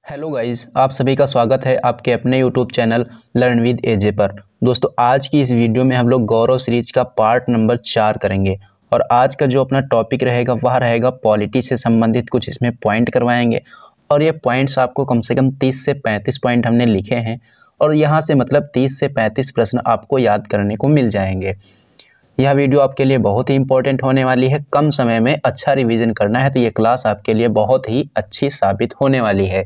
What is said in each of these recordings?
Hello guys, आप सभी का स्वागत है आपके अपने यूट्यूब चैनल लर्न विद एजे पर। दोस्तों, आज की इस वीडियो में हम लोग गौरव सीरीज का पार्ट नंबर 4 करेंगे और आज का जो अपना टॉपिक रहेगा वह रहेगा पॉलिटी से संबंधित कुछ इसमें पॉइंट करवाएंगे और ये पॉइंट्स आपको कम से कम 30 से 35 पॉइंट हमने लिखे हैं और यहाँ से मतलब 30 से 35 प्रश्न आपको याद करने को मिल जाएंगे। यह वीडियो आपके लिए बहुत ही इंपॉर्टेंट होने वाली है। कम समय में अच्छा रिवीजन करना है तो ये क्लास आपके लिए बहुत ही अच्छी साबित होने वाली है,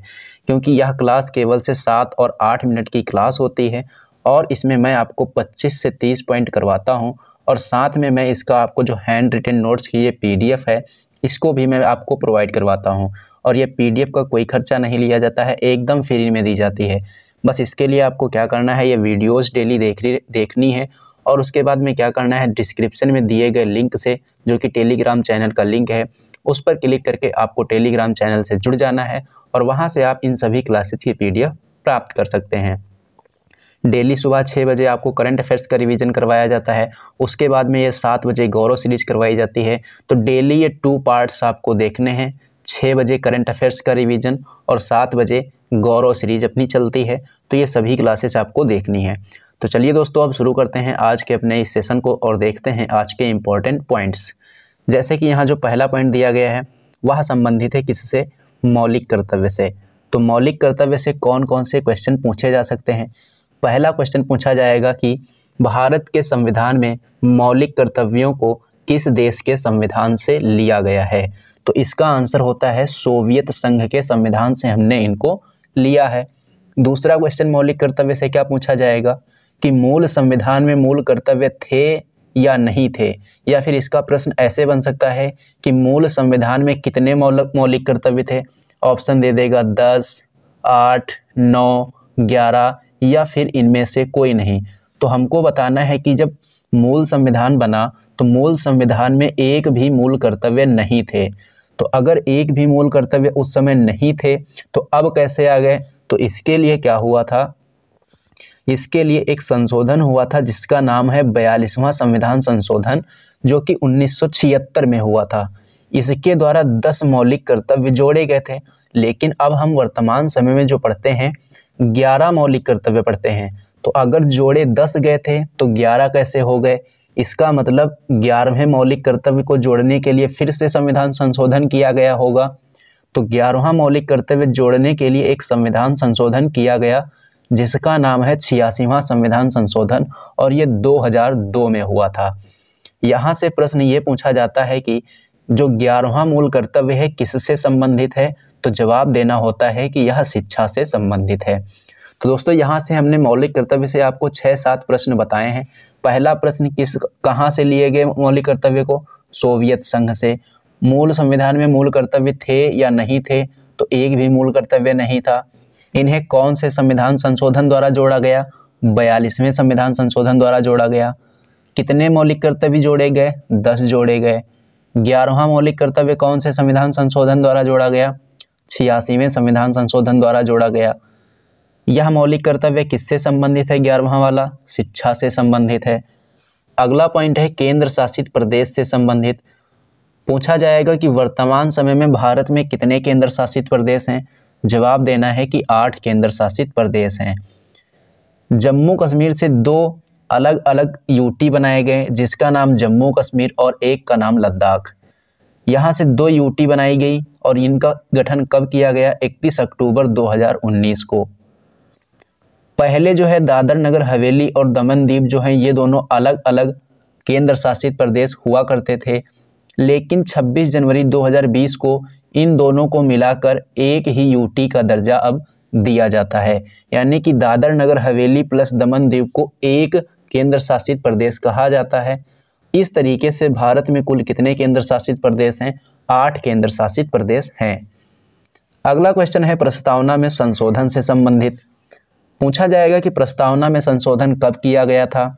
क्योंकि यह क्लास केवल से 7 और 8 मिनट की क्लास होती है और इसमें मैं आपको 25 से 30 पॉइंट करवाता हूं और साथ में मैं इसका आपको जो हैंड रिटन नोट्स की ये पीडीएफ है इसको भी मैं आपको प्रोवाइड करवाता हूं और ये पीडीएफ का कोई खर्चा नहीं लिया जाता है, एकदम फ्री में दी जाती है। बस इसके लिए आपको क्या करना है, ये वीडियोज़ डेली देखनी है और उसके बाद में क्या करना है, डिस्क्रिप्शन में दिए गए लिंक से जो कि टेलीग्राम चैनल का लिंक है उस पर क्लिक करके आपको टेलीग्राम चैनल से जुड़ जाना है और वहां से आप इन सभी क्लासेस की पीडीएफ प्राप्त कर सकते हैं। डेली सुबह 6 बजे आपको करंट अफेयर्स का रिवीजन करवाया जाता है, उसके बाद में ये 7 बजे गौरव सीरीज करवाई जाती है। तो डेली ये 2 पार्ट्स आपको देखने हैं, 6 बजे करंट अफेयर्स का रिवीजन और 7 बजे गौरव सीरीज अपनी चलती है। तो ये सभी क्लासेस आपको देखनी है। तो चलिए दोस्तों, अब शुरू करते हैं आज के अपने इस सेशन को और देखते हैं आज के इम्पोर्टेंट पॉइंट्स। जैसे कि यहाँ जो पहला पॉइंट दिया गया है वह संबंधित है किससे, मौलिक कर्तव्य से। तो मौलिक कर्तव्य से कौन कौन से क्वेश्चन पूछे जा सकते हैं। पहला क्वेश्चन पूछा जाएगा कि भारत के संविधान में मौलिक कर्तव्यों को किस देश के संविधान से लिया गया है। तो इसका आंसर होता है सोवियत संघ के संविधान से हमने इनको लिया है। दूसरा क्वेश्चन मौलिक कर्तव्य से क्या पूछा जाएगा कि मूल संविधान में मूल कर्तव्य थे या नहीं थे, या फिर इसका प्रश्न ऐसे बन सकता है कि मूल संविधान में कितने मौलिक कर्तव्य थे। ऑप्शन दे देगा 10, 8, 9, 11 या फिर इनमें से कोई नहीं। तो हमको बताना है कि जब मूल संविधान बना तो मूल संविधान में एक भी मूल कर्तव्य नहीं थे। तो अगर एक भी मूल कर्तव्य उस समय नहीं थे तो अब कैसे आ गए। तो इसके लिए क्या हुआ था, इसके लिए एक संशोधन हुआ था जिसका नाम है 42वां संविधान संशोधन, जो कि 1976 में हुआ था। इसके द्वारा 10 मौलिक कर्तव्य जोड़े गए थे, लेकिन अब हम वर्तमान समय में जो पढ़ते हैं 11 मौलिक कर्तव्य पढ़ते हैं। तो अगर जोड़े 10 गए थे तो 11 कैसे हो गए। इसका मतलब 11वें मौलिक कर्तव्य को जोड़ने के लिए फिर से संविधान संशोधन किया गया होगा। तो 11वां मौलिक कर्तव्य जोड़ने के लिए एक संविधान संशोधन किया गया जिसका नाम है 86वां संविधान संशोधन और ये 2002 में हुआ था। यहाँ से प्रश्न ये पूछा जाता है कि जो 11वां मूल कर्तव्य है किससे संबंधित है। तो जवाब देना होता है कि यह शिक्षा से संबंधित है। तो दोस्तों, यहाँ से हमने मौलिक कर्तव्य से आपको 6-7 प्रश्न बताए हैं। पहला प्रश्न कहाँ से लिए गए मौलिक कर्तव्य को, सोवियत संघ से। मूल संविधान में मूल कर्तव्य थे या नहीं थे, तो एक भी मूल कर्तव्य नहीं था। इन्हें कौन से संविधान संशोधन द्वारा जोड़ा गया, 42वें संविधान संशोधन द्वारा जोड़ा गया। कितने मौलिक कर्तव्य जोड़े गए, 10 जोड़े गए। 11वां मौलिक कर्तव्य कौन से संविधान संशोधन द्वारा जोड़ा गया, 86वें संविधान संशोधन द्वारा जोड़ा गया। यह मौलिक कर्तव्य किससे संबंधित है, 11वां वाला शिक्षा से संबंधित है। अगला पॉइंट है केंद्र शासित प्रदेश से संबंधित। पूछा जाएगा कि वर्तमान समय में भारत में कितने केंद्र शासित प्रदेश हैं। जवाब देना है कि 8 केंद्र शासित प्रदेश हैं। जम्मू कश्मीर से 2 अलग अलग यूटी बनाए गए जिसका नाम जम्मू कश्मीर और एक का नाम लद्दाख। यहाँ से 2 यूटी बनाई गई और इनका गठन कब किया गया, 31 अक्टूबर 2019 को। पहले जो है दादर नगर हवेली और दमन दीव जो है ये दोनों अलग अलग केंद्र शासित प्रदेश हुआ करते थे, लेकिन 26 जनवरी 2020 को इन दोनों को मिलाकर एक ही यूटी का दर्जा अब दिया जाता है, यानी कि दादर नगर हवेली प्लस दमन दीव को एक केंद्र शासित प्रदेश कहा जाता है। इस तरीके से भारत में कुल कितने केंद्र शासित प्रदेश हैं, 8 केंद्र शासित प्रदेश हैं। अगला क्वेश्चन है प्रस्तावना में संशोधन से संबंधित। पूछा जाएगा कि प्रस्तावना में संशोधन कब किया गया था।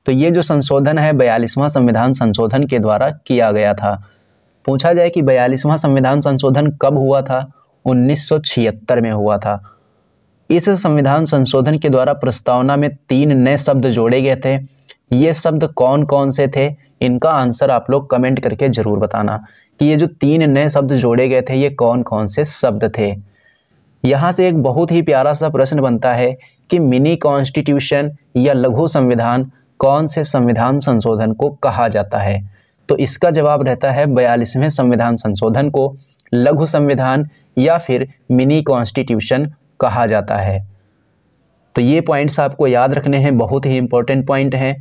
तो ये जो संशोधन है 42वां संविधान संशोधन के द्वारा किया गया था। पूछा जाए कि 42वां संविधान संशोधन कब हुआ था, 1976 में हुआ था। इस संविधान संशोधन के द्वारा प्रस्तावना में 3 नए शब्द जोड़े गए थे। ये शब्द कौन कौन से थे, इनका आंसर आप लोग कमेंट करके जरूर बताना कि ये जो 3 नए शब्द जोड़े गए थे ये कौन कौन से शब्द थे। यहाँ से एक बहुत ही प्यारा सा प्रश्न बनता है कि मिनी कॉन्स्टिट्यूशन या लघु संविधान कौन से संविधान संशोधन को कहा जाता है? तो इसका जवाब रहता है 42वें संविधान संशोधन को लघु संविधान या फिर मिनी कॉन्स्टिट्यूशन कहा जाता है। तो ये पॉइंट्स आपको याद रखने हैं, बहुत ही इंपॉर्टेंट पॉइंट हैं।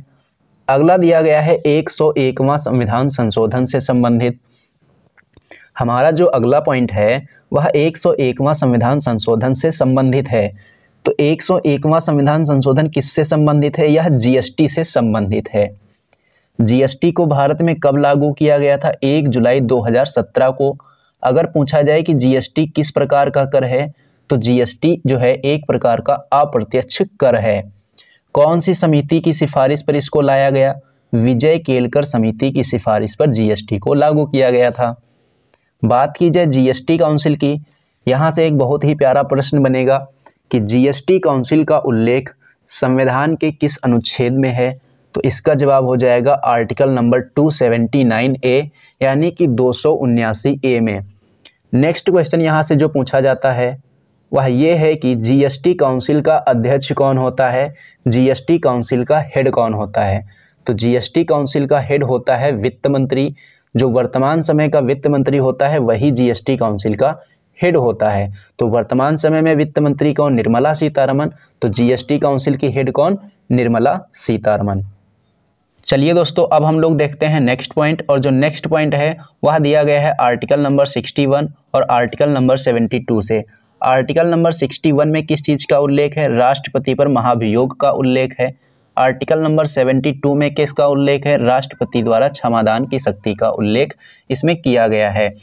अगला दिया गया है 101वां संविधान संशोधन से संबंधित। हमारा जो अगला पॉइंट है वह 101वां संविधान संशोधन से संबंधित है। तो 101वां संविधान संशोधन किससे संबंधित है? यह जीएसटी से संबंधित है। जीएसटी को भारत में कब लागू किया गया था? 1 जुलाई 2017 को। अगर पूछा जाए कि जीएसटी किस प्रकार का कर है, तो जीएसटी जो है एक प्रकार का अप्रत्यक्ष कर है। कौन सी समिति की सिफारिश पर इसको लाया गया? विजय केलकर समिति की सिफारिश पर जीएसटी को लागू किया गया था। बात की जाए जीएसटी काउंसिल की, यहाँ से एक बहुत ही प्यारा प्रश्न बनेगा कि जीएसटी काउंसिल का उल्लेख संविधान के किस अनुच्छेद में है? तो इसका जवाब हो जाएगा आर्टिकल नंबर 279A यानी कि 279A में। नेक्स्ट क्वेश्चन यहाँ से जो पूछा जाता है वह ये है कि जीएसटी काउंसिल का अध्यक्ष कौन होता है? जीएसटी काउंसिल का हेड कौन होता है? तो जीएसटी काउंसिल का हेड होता है वित्त मंत्री। जो वर्तमान समय का वित्त मंत्री होता है वही जीएसटी काउंसिल का हेड होता है। तो वर्तमान समय में वित्त मंत्री कौन? निर्मला सीतारमन। तो जीएसटी काउंसिल की हेड कौन? निर्मला सीतारमन। चलिए दोस्तों, अब हम लोग देखते हैं नेक्स्ट पॉइंट, और जो नेक्स्ट पॉइंट है वह दिया गया है आर्टिकल नंबर 61 और आर्टिकल नंबर 72 से। आर्टिकल नंबर 61 में किस चीज़ का उल्लेख है? राष्ट्रपति पर महाभियोग का उल्लेख है। आर्टिकल नंबर 72 में किसका उल्लेख है? राष्ट्रपति द्वारा क्षमादान की शक्ति का उल्लेख इसमें किया गया है।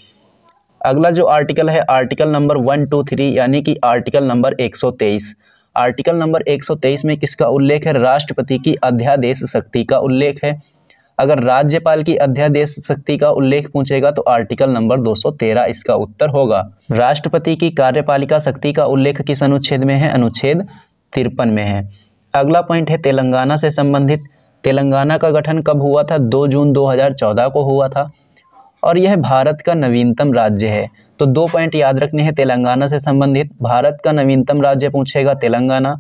अगला जो आर्टिकल है आर्टिकल नंबर 123 यानी कि आर्टिकल नंबर 123। आर्टिकल नंबर 123 में किसका उल्लेख है? राष्ट्रपति की अध्यादेश शक्ति का उल्लेख है। अगर राज्यपाल की अध्यादेश शक्ति का उल्लेख पूछेगा तो आर्टिकल नंबर 213 इसका उत्तर होगा। राष्ट्रपति की कार्यपालिका शक्ति का उल्लेख किस अनुच्छेद में है? अनुच्छेद 53 में है। अगला पॉइंट है तेलंगाना से संबंधित। तेलंगाना का गठन कब हुआ था? 2 जून 2014 को हुआ था और यह भारत का नवीनतम राज्य है। तो 2 पॉइंट याद रखने हैं तेलंगाना से संबंधित। भारत का नवीनतम राज्य पूछेगा तेलंगाना,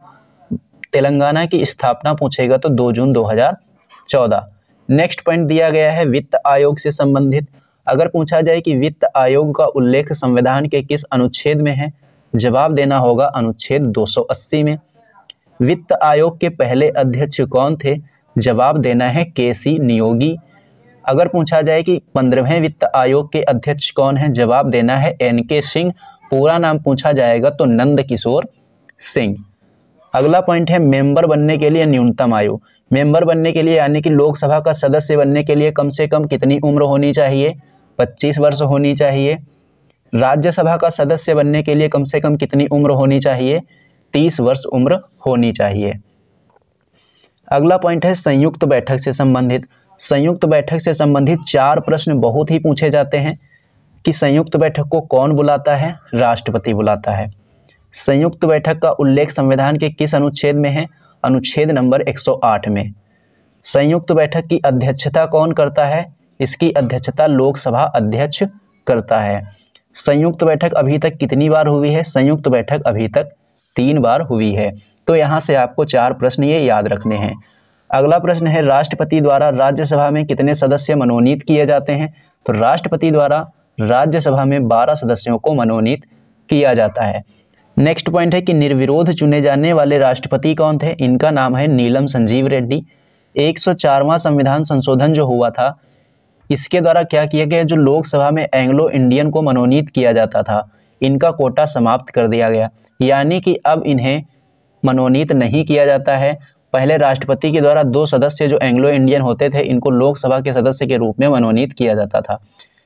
तेलंगाना की स्थापना पूछेगा तो 2 जून 2014। नेक्स्ट पॉइंट दिया गया है वित्त आयोग से संबंधित। अगर पूछा जाए कि वित्त आयोग का उल्लेख संविधान के किस अनुच्छेद में है? जवाब देना होगा अनुच्छेद 280 में। वित्त आयोग के पहले अध्यक्ष कौन थे? जवाब देना है केसी नियोगी। अगर पूछा जाए कि 15वें वित्त आयोग के अध्यक्ष कौन हैं? जवाब देना है एनके सिंह। पूरा नाम पूछा जाएगा तो नंद किशोर सिंह। अगला पॉइंट है मेंबर बनने के लिए न्यूनतम आयु। मेंबर बनने के लिए यानी कि लोकसभा का सदस्य बनने के लिए कम से कम कितनी उम्र होनी चाहिए? 25 वर्ष होनी चाहिए। राज्यसभा का सदस्य बनने के लिए कम से कम कितनी उम्र होनी चाहिए? 30 वर्ष उम्र होनी चाहिए। अगला पॉइंट है संयुक्त बैठक से संबंधित। संयुक्त बैठक से संबंधित 4 प्रश्न बहुत ही पूछे जाते हैं कि संयुक्त बैठक को कौन बुलाता है? राष्ट्रपति बुलाता है। संयुक्त बैठक का उल्लेख संविधान के किस अनुच्छेद में है? अनुच्छेद नंबर 108 में। संयुक्त बैठक की अध्यक्षता कौन करता है? इसकी अध्यक्षता लोकसभा अध्यक्ष करता है। संयुक्त बैठक अभी तक कितनी बार हुई है? संयुक्त बैठक अभी तक 3 बार हुई है। तो यहाँ से आपको 4 प्रश्न ये याद रखने हैं। अगला प्रश्न है राष्ट्रपति द्वारा राज्यसभा में कितने सदस्य मनोनीत किए जाते हैं? तो राष्ट्रपति द्वारा राज्यसभा में 12 सदस्यों को मनोनीत किया जाता है। नेक्स्ट पॉइंट है कि निर्विरोध चुने जाने वाले राष्ट्रपति कौन थे? इनका नाम है नीलम संजीव रेड्डी। 104वां संविधान संशोधन जो हुआ था इसके द्वारा क्या किया गया? जो लोकसभा में एंग्लो इंडियन को मनोनीत किया जाता था इनका कोटा समाप्त कर दिया गया, यानी कि अब इन्हें मनोनीत नहीं किया जाता है। पहले राष्ट्रपति के द्वारा 2 सदस्य जो एंग्लो इंडियन होते थे इनको लोकसभा के सदस्य के रूप में मनोनीत किया जाता था,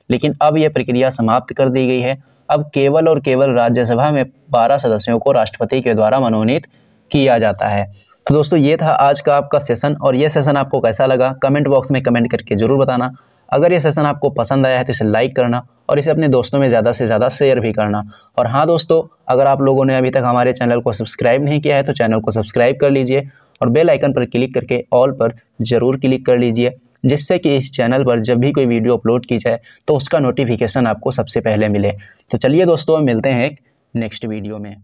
लेकिन अब यह प्रक्रिया समाप्त कर दी गई है। अब केवल और केवल राज्यसभा में 12 सदस्यों को राष्ट्रपति के द्वारा मनोनीत किया जाता है। तो दोस्तों ये था आज का आपका सेशन, और ये सेशन आपको कैसा लगा कमेंट बॉक्स में कमेंट करके ज़रूर बताना। अगर ये सेशन आपको पसंद आया है तो इसे लाइक करना और इसे अपने दोस्तों में ज़्यादा से ज़्यादा शेयर भी करना। और हाँ दोस्तों, अगर आप लोगों ने अभी तक हमारे चैनल को सब्सक्राइब नहीं किया है तो चैनल को सब्सक्राइब कर लीजिए और बेल आइकन पर क्लिक करके ऑल पर ज़रूर क्लिक कर लीजिए, जिससे कि इस चैनल पर जब भी कोई वीडियो अपलोड की जाए तो उसका नोटिफिकेशन आपको सबसे पहले मिले। तो चलिए दोस्तों, मिलते हैं एक नेक्स्ट वीडियो में।